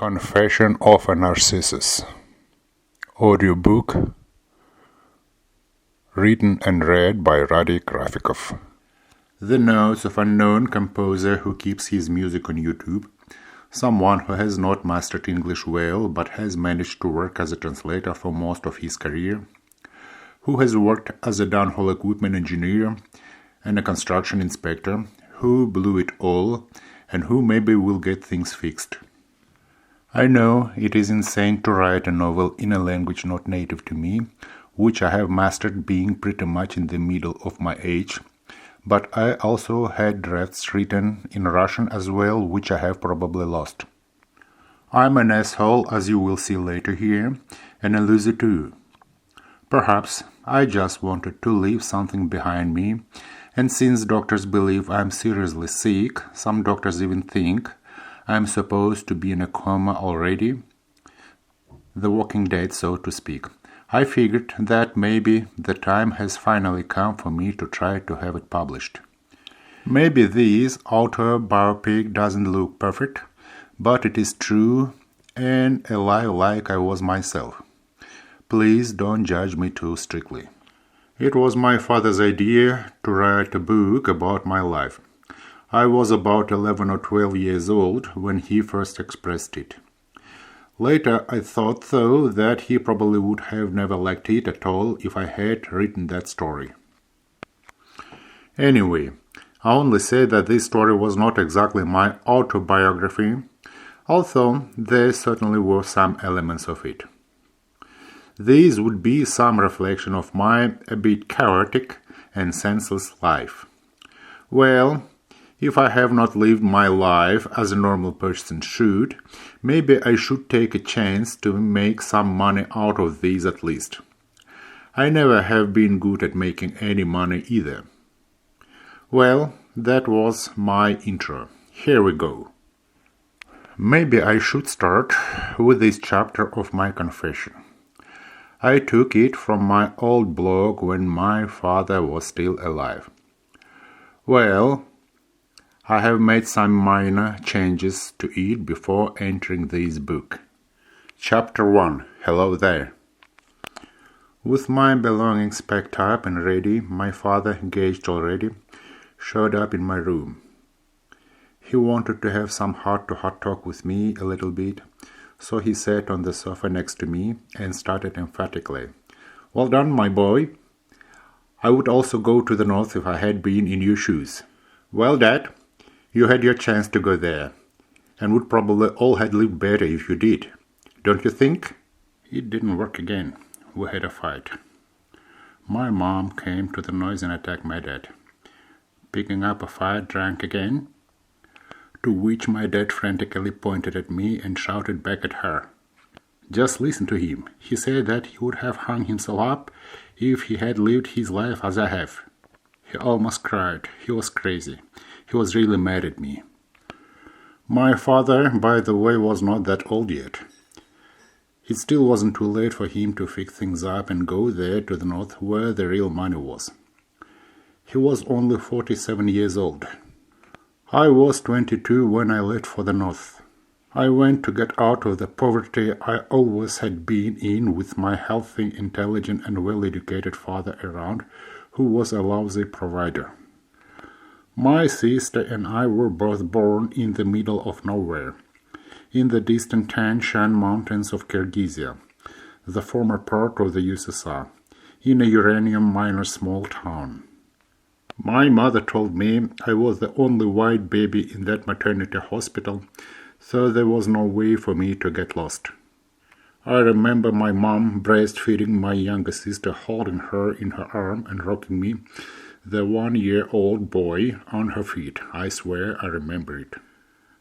Confession of a Narcissus. Audiobook, written and read by Radik Rafikov. The notes of unknown composer who keeps his music on YouTube, someone who has not mastered English well but has managed to work as a translator for most of his career, who has worked as a downhole equipment engineer and a construction inspector, who blew it all, and who maybe will get things fixed. I know it is insane to write a novel in a language not native to me, which I have mastered being pretty much in the middle of my age, but I also had drafts written in Russian as well, which I have probably lost. I'm an asshole, as you will see later here, and a loser too. Perhaps I just wanted to leave something behind me, and since doctors believe I'm seriously sick, some doctors even think I'm supposed to be in a coma already, the Walking Dead, so to speak. I figured that maybe the time has finally come for me to try to have it published. Maybe this autobiography doesn't look perfect, but it is true and alive like I was myself. Please don't judge me too strictly. It was my father's idea to write a book about my life. I was about 11 or 12 years old when he first expressed it. Later I thought, though, that he probably would have never liked it at all if I had written that story. Anyway, I only say that this story was not exactly my autobiography, although there certainly were some elements of it. These would be some reflection of my a bit chaotic and senseless life. Well, if I have not lived my life as a normal person should, maybe I should take a chance to make some money out of these at least. I never have been good at making any money either. Well, that was my intro. Here we go. Maybe I should start with this chapter of my confession. I took it from my old blog when my father was still alive. Well, I have made some minor changes to it before entering this book. Chapter 1. Hello there. With my belongings packed up and ready, my father, engaged already, showed up in my room. He wanted to have some heart-to-heart talk with me a little bit, so he sat on the sofa next to me and started emphatically. Well done, my boy. I would also go to the north if I had been in your shoes. Well, Dad, you had your chance to go there, and would probably all had lived better if you did. Don't you think? It didn't work again. We had a fight. My mom came to the noise and attacked my dad. Picking up a fight, drank again, to which my dad frantically pointed at me and shouted back at her. Just listen to him. He said that he would have hung himself up if he had lived his life as I have. He almost cried. He was crazy. He was really mad at me. My father, by the way, was not that old yet. It still wasn't too late for him to fix things up and go there to the north where the real money was. He was only 47 years old. I was 22 when I left for the north. I went to get out of the poverty I always had been in with my healthy, intelligent and well-educated father around, who was a lousy provider. My sister and I were both born in the middle of nowhere, in the distant Tian Shan mountains of Kyrgyzia, the former part of the USSR, in a uranium miner small town. My mother told me I was the only white baby in that maternity hospital, so there was no way for me to get lost. I remember my mom breastfeeding my younger sister, holding her in her arm and rocking me, the 1-year-old boy, on her feet. I swear I remember it.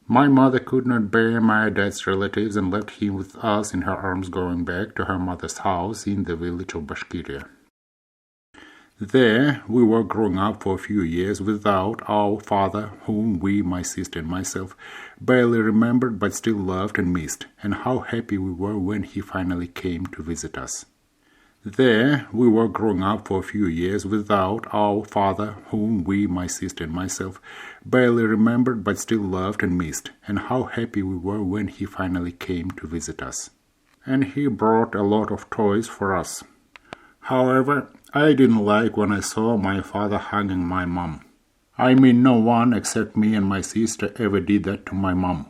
My mother could not bear my dad's relatives and left him with us in her arms, going back to her mother's house in the village of Bashkiria. There we were growing up for a few years without our father, whom we, my sister and myself, barely remembered but still loved and missed, and how happy we were when he finally came to visit us. There we were growing up for a few years without our father, whom we, my sister and myself, barely remembered but still loved and missed, and how happy we were when he finally came to visit us. And he brought a lot of toys for us. However, I didn't like when I saw my father hugging my mom. I mean, no one except me and my sister ever did that to my mom.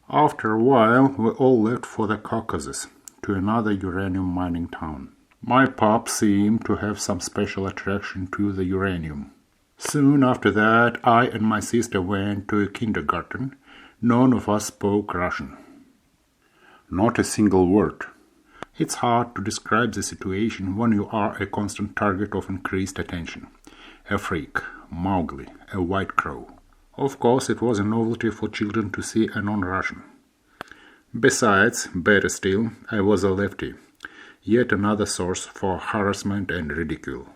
After a while, we all left for the Caucasus, to another uranium mining town. My pop seemed to have some special attraction to the uranium. Soon after that, I and my sister went to a kindergarten. None of us spoke Russian. Not a single word. It's hard to describe the situation when you are a constant target of increased attention. A freak, Mowgli, a white crow. Of course, it was a novelty for children to see a non-Russian. Besides, better still, I was a lefty. Yet another source for harassment and ridicule.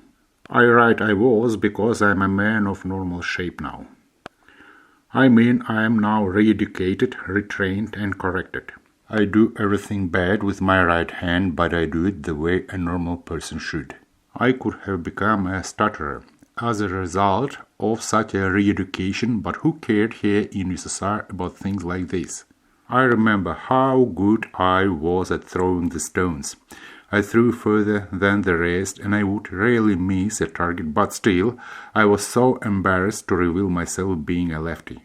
I write I was because I am a man of normal shape now. I mean, I am now re-educated, retrained and corrected. I do everything bad with my right hand, but I do it the way a normal person should. I could have become a stutterer as a result of such a re-education, but who cared here in USSR about things like this? I remember how good I was at throwing the stones. I threw further than the rest, and I would rarely miss a target, but still, I was so embarrassed to reveal myself being a lefty.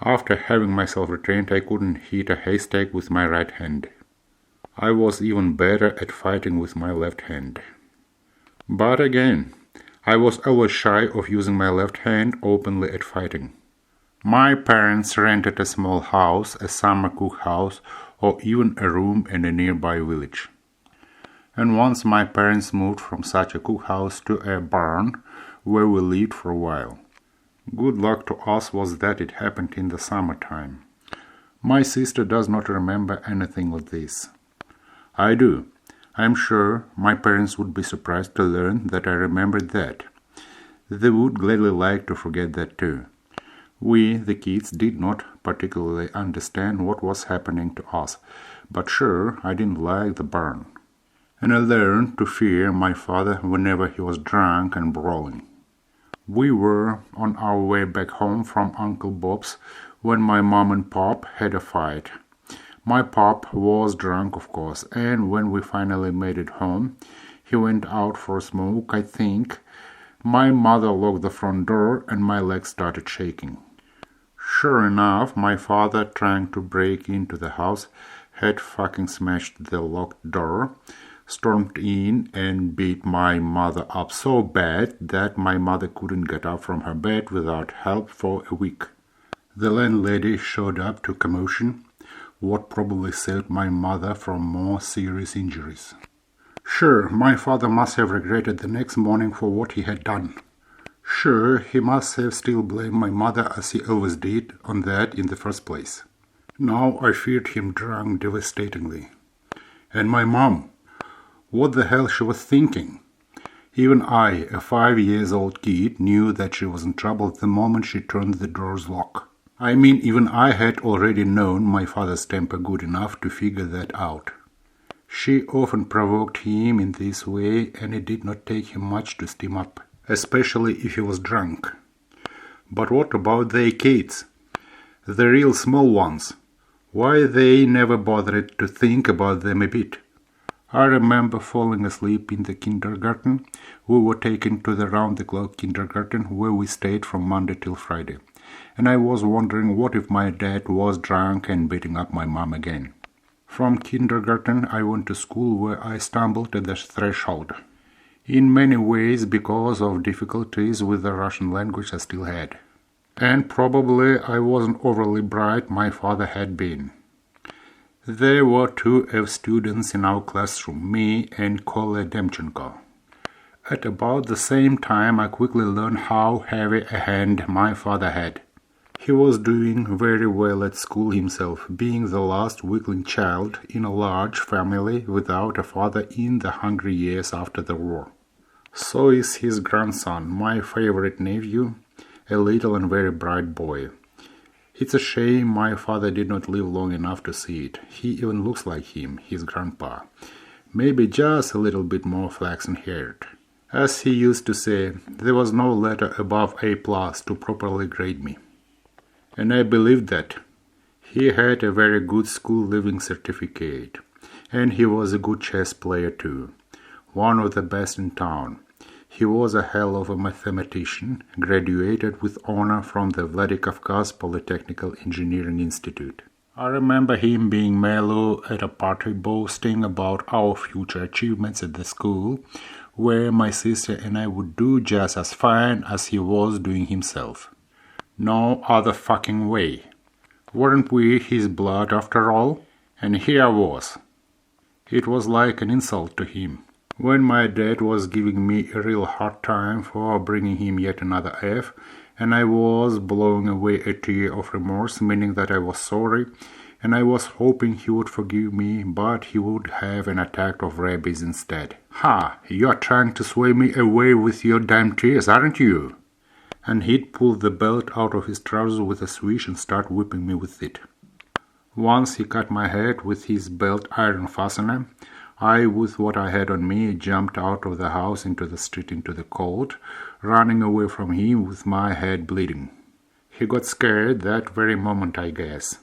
After having myself retrained, I couldn't hit a haystack with my right hand. I was even better at fighting with my left hand. But again, I was always shy of using my left hand openly at fighting. My parents rented a small house, a summer cook house, or even a room in a nearby village. And once my parents moved from such a cook house to a barn where we lived for a while. Good luck to us was that it happened in the summertime. My sister does not remember anything of this. I do. I am sure my parents would be surprised to learn that I remembered that. They would gladly like to forget that too. We, the kids, did not particularly understand what was happening to us, but sure, I didn't like the barn. And I learned to fear my father whenever he was drunk and brawling. We were on our way back home from Uncle Bob's when my mom and Pop had a fight. My Pop was drunk, of course, and when we finally made it home, he went out for a smoke, I think. My mother locked the front door and my legs started shaking. Sure enough, my father, trying to break into the house, had fucking smashed the locked door, stormed in and beat my mother up so bad that my mother couldn't get up from her bed without help for a week. The landlady showed up to commotion, what probably saved my mother from more serious injuries. Sure, my father must have regretted the next morning for what he had done. Sure, he must have still blamed my mother as he always did on that in the first place. Now I feared him drunk devastatingly. And my mom. What the hell she was thinking? Even I, a 5-year-old kid, knew that she was in trouble the moment she turned the door's lock. I mean, even I had already known my father's temper good enough to figure that out. She often provoked him in this way, and it did not take him much to steam up, especially if he was drunk. But what about their kids? The real small ones. Why they never bothered to think about them a bit? I remember falling asleep in the kindergarten. We were taken to the round-the-clock kindergarten where we stayed from Monday till Friday. And I was wondering what if my dad was drunk and beating up my mom again. From kindergarten I went to school where I stumbled at the threshold. In many ways because of difficulties with the Russian language I still had. And probably I wasn't overly bright my father had been. There were 2 F students in our classroom, me and Kola Demchenko. At about the same time, I quickly learned how heavy a hand my father had. He was doing very well at school himself, being the last weakling child in a large family without a father in the hungry years after the war. So is his grandson, my favorite nephew, a little and very bright boy. It's a shame my father did not live long enough to see it. He even looks like him, his grandpa. Maybe just a little bit more flaxen-haired. As he used to say, there was no letter above A+ to properly grade me. And I believed that. He had a very good school leaving certificate, and he was a good chess player too, one of the best in town. He was a hell of a mathematician, graduated with honor from the Vladikavkaz Polytechnical Engineering Institute. I remember him being mellow at a party boasting about our future achievements at the school, where my sister and I would do just as fine as he was doing himself. No other fucking way. Weren't we his blood after all? And here I was. It was like an insult to him. When my dad was giving me a real hard time for bringing him yet another F, and I was blowing away a tear of remorse, meaning that I was sorry, and I was hoping he would forgive me, but he would have an attack of rabies instead. Ha! You're trying to sway me away with your damn tears, aren't you? And he'd pull the belt out of his trousers with a swish and start whipping me with it. Once he cut my head with his belt iron fastener. I, with what I had on me, jumped out of the house into the street into the cold, running away from him with my head bleeding. He got scared that very moment, I guess.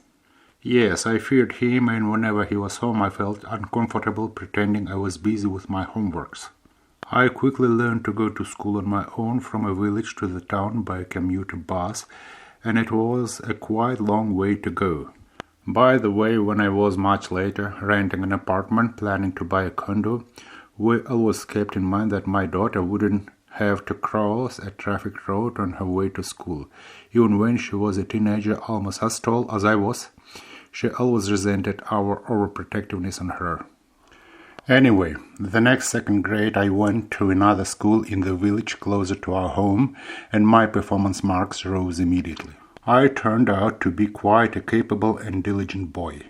Yes, I feared him, and whenever he was home I felt uncomfortable pretending I was busy with my homeworks. I quickly learned to go to school on my own from a village to the town by a commuter bus, and it was a quite long way to go. By the way, when I was much later renting an apartment, planning to buy a condo, we always kept in mind that my daughter wouldn't have to cross a traffic road on her way to school. Even when she was a teenager almost as tall as I was, she always resented our overprotectiveness on her. Anyway, the next second grade I went to another school in the village closer to our home, and my performance marks rose immediately. I turned out to be quite a capable and diligent boy.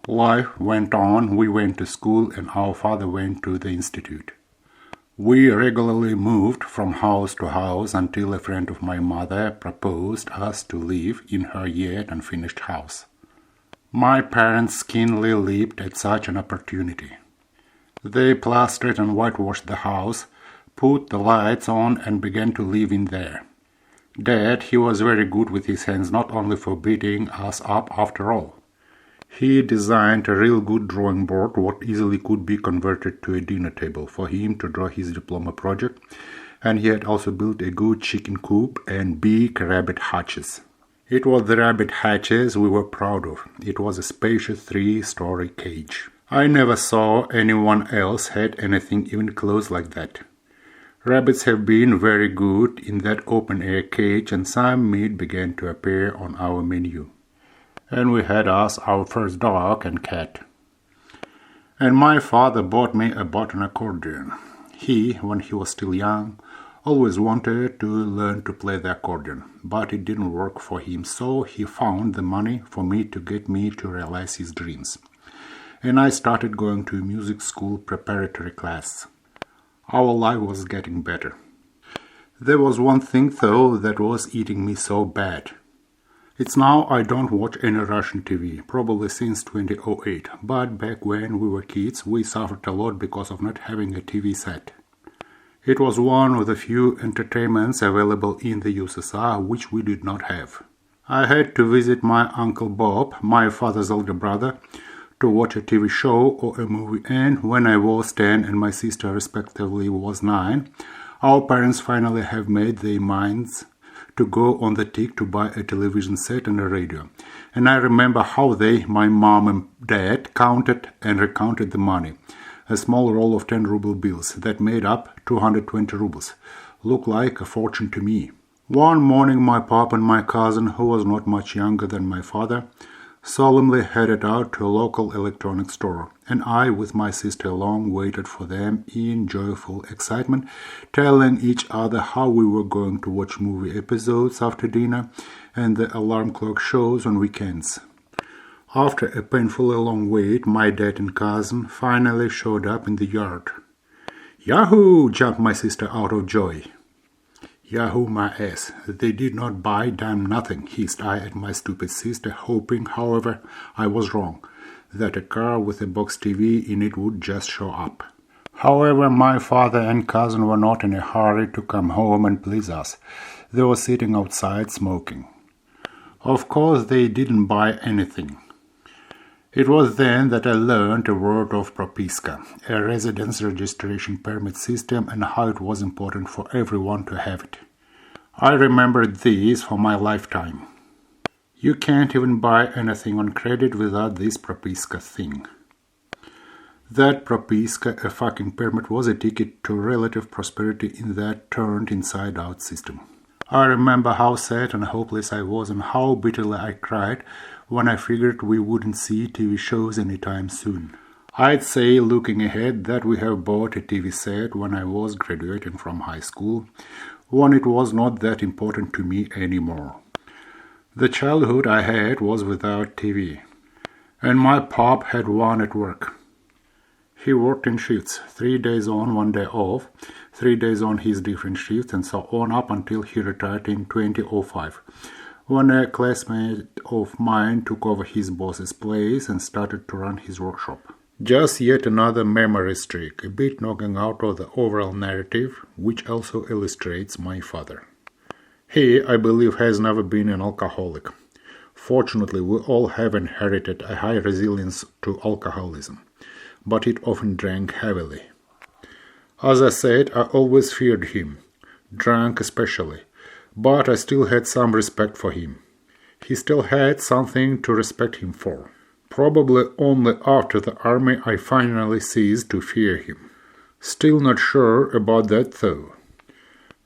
Life went on, we went to school, and our father went to the institute. We regularly moved from house to house until a friend of my mother proposed us to live in her yet unfinished house. My parents keenly leaped at such an opportunity. They plastered and whitewashed the house, put the lights on, and began to live in there. Dad, he was very good with his hands, not only for beating us up after all. He designed a real good drawing board, what easily could be converted to a dinner table for him to draw his diploma project, and he had also built a good chicken coop and big rabbit hutches. It was the rabbit hutches we were proud of. It was a spacious 3-story cage. I never saw anyone else had anything even close like that. Rabbits have been very good in that open-air cage, and some meat began to appear on our menu. And we had us our first dog and cat. And my father bought me a button accordion. He, when he was still young, always wanted to learn to play the accordion, but it didn't work for him, so he found the money for me to get me to realize his dreams. And I started going to a music school preparatory class. Our life was getting better. There was one thing, though, that was eating me so bad. It's now I don't watch any Russian TV, probably since 2008, but back when we were kids, we suffered a lot because of not having a TV set. It was one of the few entertainments available in the USSR which we did not have. I had to visit my Uncle Bob, my father's older brother, to watch a TV show or a movie, and when I was 10 and my sister respectively was 9, our parents finally have made their minds to go on the tick to buy a television set and a radio. And I remember how they, my mom and dad, counted and recounted the money. A small roll of 10 ruble bills that made up 220 rubles. Looked like a fortune to me. One morning my pop and my cousin, who was not much younger than my father, solemnly headed out to a local electronics store, and I, with my sister along, waited for them in joyful excitement, telling each other how we were going to watch movie episodes after dinner and the alarm clock shows on weekends. After a painfully long wait, my dad and cousin finally showed up in the yard. "Yahoo!" jumped my sister out of joy. "Yahoo my ass. They did not buy damn nothing," hissed I at my stupid sister, hoping, however, I was wrong. that a car with a box TV in it would just show up. However, my father and cousin were not in a hurry to come home and please us. They were sitting outside smoking. Of course, they didn't buy anything. It was then that I learned a word of propiska, a residence registration permit system, and how it was important for everyone to have it. I remembered this for my lifetime. You can't even buy anything on credit without this propiska thing. That propiska, a fucking permit, was a ticket to relative prosperity in that turned inside-out system. I remember how sad and hopeless I was and how bitterly I cried when I figured we wouldn't see TV shows anytime soon. I'd say, looking ahead, that we have bought a TV set when I was graduating from high school, when it was not that important to me anymore. The childhood I had was without TV, and my pop had one at work. He worked in shifts, 3 days on, 1 day off, 3 days on his different shifts, and so on up until he retired in 2005, when a classmate of mine took over his boss's place and started to run his workshop. Just yet another memory streak, a bit knocking out of the overall narrative, which also illustrates my father. He, I believe, has never been an alcoholic. Fortunately, we all have inherited a high resilience to alcoholism, but it often drank heavily. As I said, I always feared him, drunk especially, but I still had some respect for him. He still had something to respect him for. Probably only after the army I finally ceased to fear him. Still not sure about that though.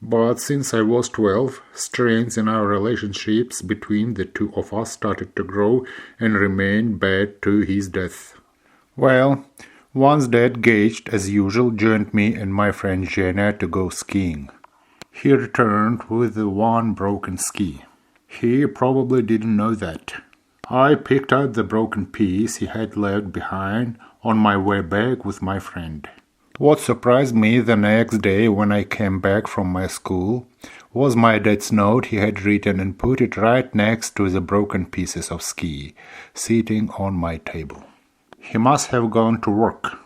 But since I was 12, strains in our relationships between the two of us started to grow and remained bad to his death. Well, once Dad Gaged, as usual, joined me and my friend Jenna to go skiing. He returned with the one broken ski. He probably didn't know that. I picked up the broken piece he had left behind on my way back with my friend. What surprised me the next day when I came back from my school was my dad's note he had written and put it right next to the broken pieces of ski, sitting on my table. He must have gone to work.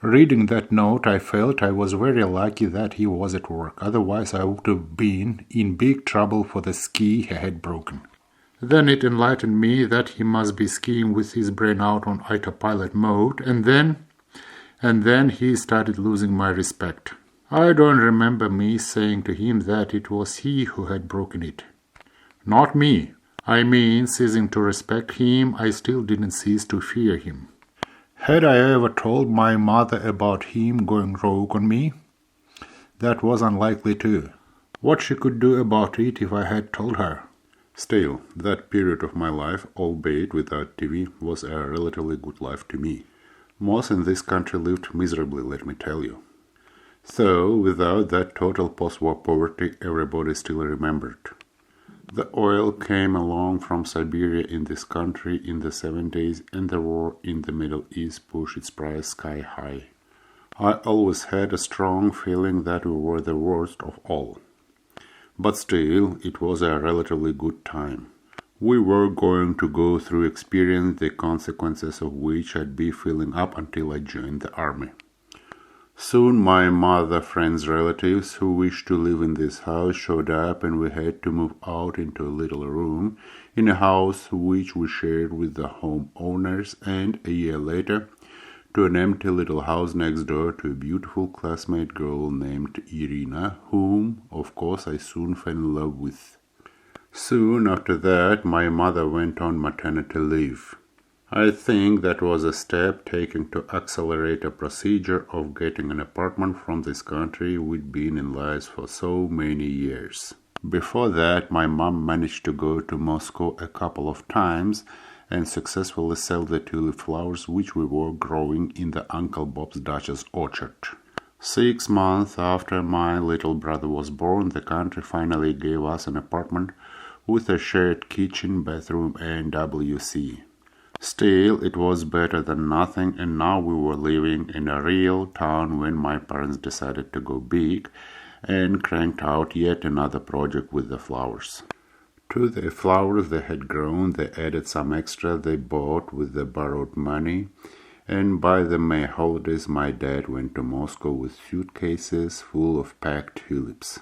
Reading that note, I felt I was very lucky that he was at work, otherwise I would have been in big trouble for the ski he had broken. Then it enlightened me that he must be skiing with his brain out on autopilot mode, and then he started losing my respect. I don't remember me saying to him that it was he who had broken it. Not me. I mean, ceasing to respect him, I still didn't cease to fear him. Had I ever told my mother about him going rogue on me? That was unlikely too. What she could do about it if I had told her? Still, that period of my life, albeit without TV, was a relatively good life to me. Most in this country lived miserably, let me tell you. So, without that total post-war poverty, everybody still remembered. The oil came along from Siberia in this country in the 70s, and the war in the Middle East pushed its price sky high. I always had a strong feeling that we were the worst of all. But still, it was a relatively good time. We were going to go through experience the consequences of which I'd be feeling up until I joined the army. Soon my mother, friends, relatives who wished to live in this house showed up, and we had to move out into a little room in a house which we shared with the homeowners, and a year later to an empty little house next door to a beautiful classmate girl named Irina, whom, of course, I soon fell in love with. Soon after that, my mother went on maternity leave. I think that was a step taken to accelerate a procedure of getting an apartment from this country we'd been in lives for so many years. Before that, my mom managed to go to Moscow a couple of times and successfully sell the tulip flowers which we were growing in the Uncle Bob's Duchess orchard. 6 months after my little brother was born, the country finally gave us an apartment with a shared kitchen, bathroom, and WC. Still, it was better than nothing, and now we were living in a real town when my parents decided to go big and cranked out yet another project with the flowers. To the flowers they had grown, they added some extra they bought with the borrowed money, and by the May holidays my dad went to Moscow with suitcases full of packed tulips.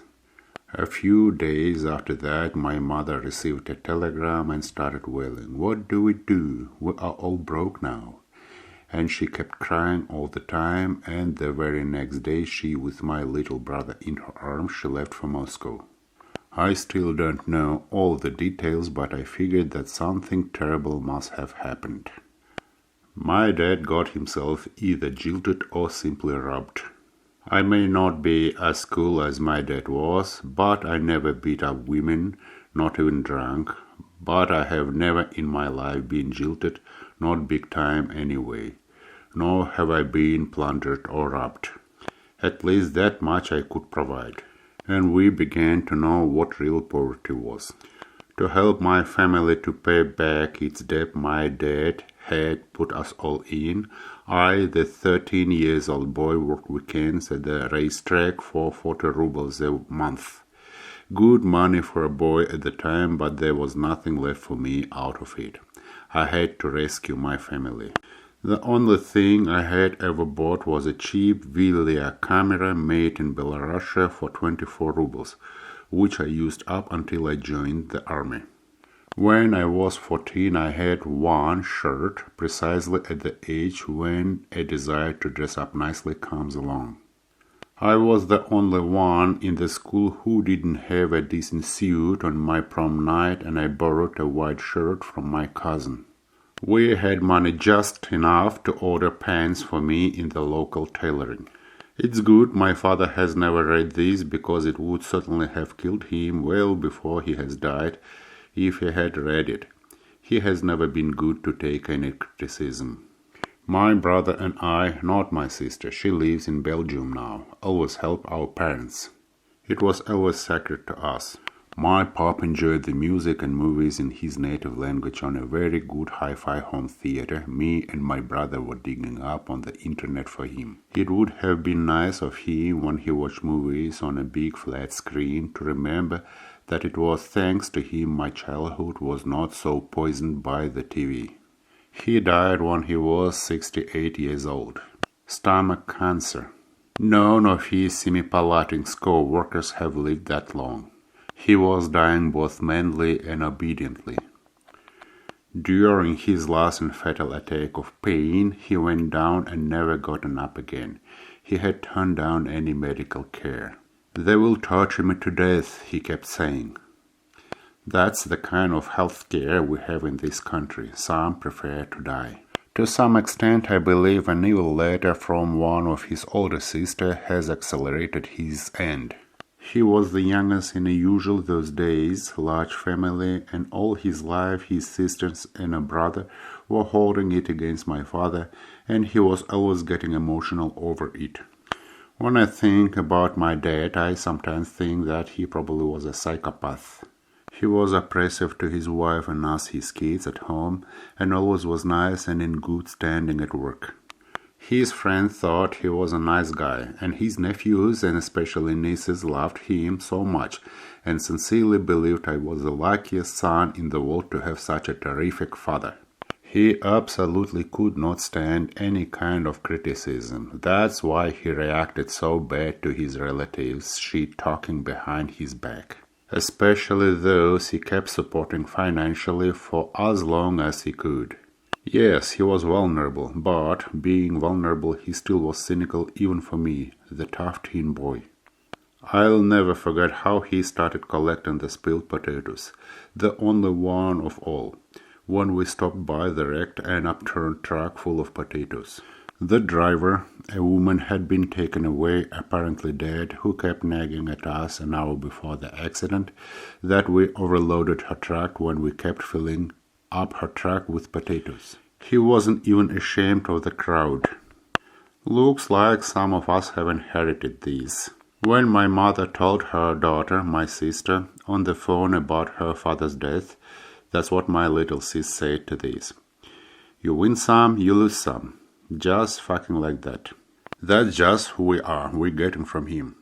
A few days after that, my mother received a telegram and started wailing, "What do we do? We are all broke now." And she kept crying all the time, and the very next day she, with my little brother in her arms, she left for Moscow. I still don't know all the details, but I figured that something terrible must have happened. My dad got himself either jilted or simply robbed. I may not be as cool as my dad was, but I never beat up women, not even drunk, but I have never in my life been jilted, not big time anyway, nor have I been plundered or robbed. At least that much I could provide. And we began to know what real poverty was. To help my family to pay back its debt my dad had put us all in, I, the 13-year-old boy, worked weekends at the racetrack for 40 rubles a month. Good money for a boy at the time, but there was nothing left for me out of it. I had to rescue my family. The only thing I had ever bought was a cheap Villia camera made in Belarus for 24 rubles, which I used up until I joined the army. When I was 14, I had one shirt, precisely at the age when a desire to dress up nicely comes along. I was the only one in the school who didn't have a decent suit on my prom night, and I borrowed a white shirt from my cousin. We had money just enough to order pants for me in the local tailoring. It's good my father has never read this, because it would certainly have killed him well before he has died if he had read it. He has never been good to take any criticism. My brother and I, not my sister, she lives in Belgium now, always help our parents. It was always sacred to us. My pop enjoyed the music and movies in his native language on a very good hi-fi home theater me and my brother were digging up on the internet for him. It would have been nice of him when he watched movies on a big flat screen to remember that it was thanks to him my childhood was not so poisoned by the TV. He died when he was 68 years old. Stomach cancer. None of his Semipalatinsk co-workers have lived that long. He was dying both manly and obediently. During his last and fatal attack of pain, he went down and never gotten up again. He had turned down any medical care. "They will torture me to death," he kept saying. That's the kind of health care we have in this country. Some prefer to die. To some extent, I believe an evil letter from one of his older sisters has accelerated his end. He was the youngest in a usual those days large family, and all his life his sisters and a brother were holding it against my father, and he was always getting emotional over it. When I think about my dad, I sometimes think that he probably was a psychopath. He was oppressive to his wife and us, his kids, at home, and always was nice and in good standing at work. His friends thought he was a nice guy, and his nephews and especially nieces loved him so much and sincerely believed I was the luckiest son in the world to have such a terrific father. He absolutely could not stand any kind of criticism. That's why he reacted so bad to his relatives' shit talking behind his back. Especially those he kept supporting financially for as long as he could. Yes, he was vulnerable, but being vulnerable he still was cynical even for me, the tough teen boy. I'll never forget how he started collecting the spilled potatoes, the only one of all, when we stopped by the wrecked and upturned truck full of potatoes. The driver, a woman, had been taken away, apparently dead, who kept nagging at us an hour before the accident that we overloaded her truck when we kept filling up her truck with potatoes. He wasn't even ashamed of the crowd. Looks like some of us have inherited these. When my mother told her daughter, my sister, on the phone about her father's death, that's what my little sis said to this. You win some, you lose some. Just fucking like that. That's just who we are. We're getting from him.